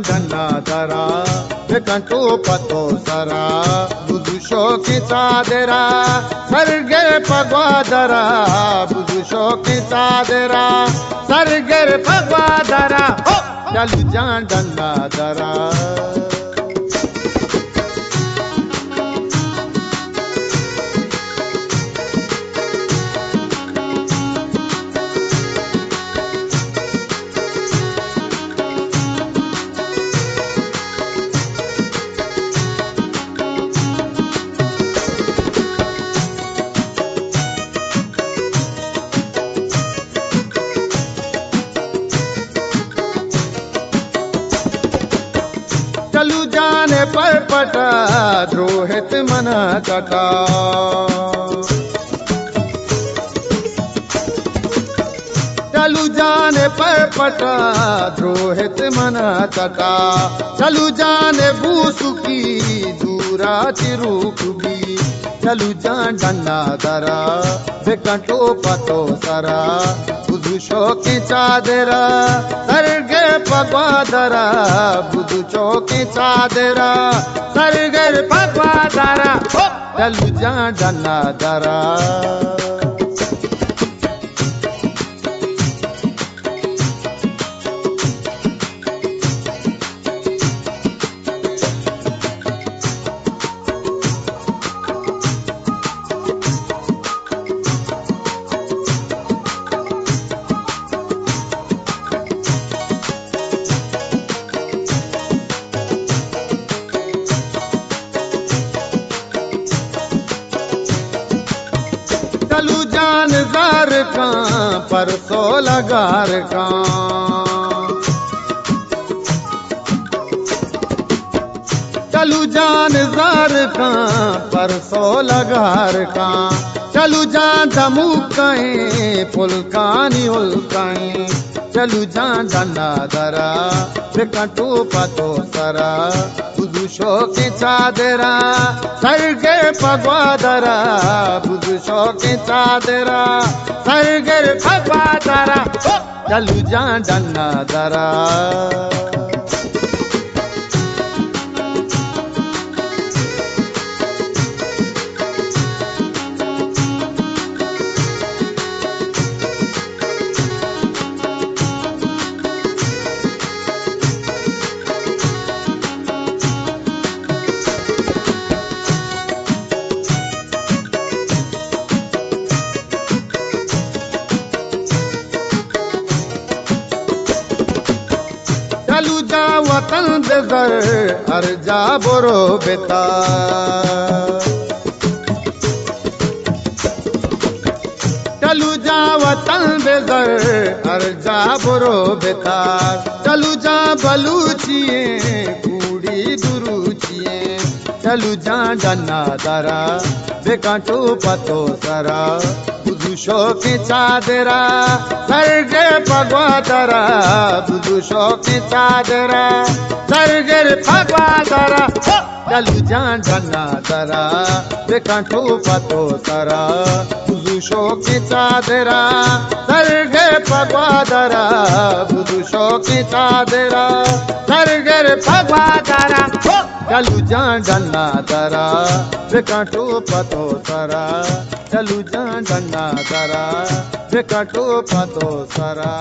डन्ना दरा बेकंटो पतो सरा बुदु शोकी चादरा सरगे पगवादरा बुदु शोकी चादरा सरगे पगवादरा चलू जा डन्ना दरा चलू जाने पर पटा द्रोहित मन कटा चलू जाने पर पटा द्रोहित मन कटा चलू जाने बूसुकी दूरा चिरूप भी चलू जान डन्ना दरा बेकंटो पतो सरा बुदु शोकी चादरा सरगे पगवादरा बुदु चौकी चादरा सरगे पगवादरा चलू जा डन्ना दरा चलू जान जार का परसों लगार का चलू जान जार का परसों लगार का चलू जान दमू कहीं फुलकानी उल्काई चलू जान डन्ना दरा बेकंटो पतो सरा बुदु शोकी चादरा सरगे पगवादरा बुदु शोकी चादरा सरगे पगवादरा चलू जा डन्ना दरा चलू जा वतन बेगर हर जा बोरो बेता चलू जा वतन बेगर हर जा बोरो बेता चलू जा बलूचिए कूड़ी दुरुचिए चलू जा डन्ना दरा बेकंटो पतो सरा बुदु शोकी चादरा सरगे पगवादरा बुदु शोकी चादरा सरगे पगवादरा चलू जा डन्ना दरा बेकंटो पतो सरा बुदु शोकी चादरा सरगे पगवादरा बुदु शोकी चादरा सरगे पगवादरा चलू जा डन्ना दरा बेकंटो पतो सरा चलू जा डन्ना दरा बेकंटो पतो सरा।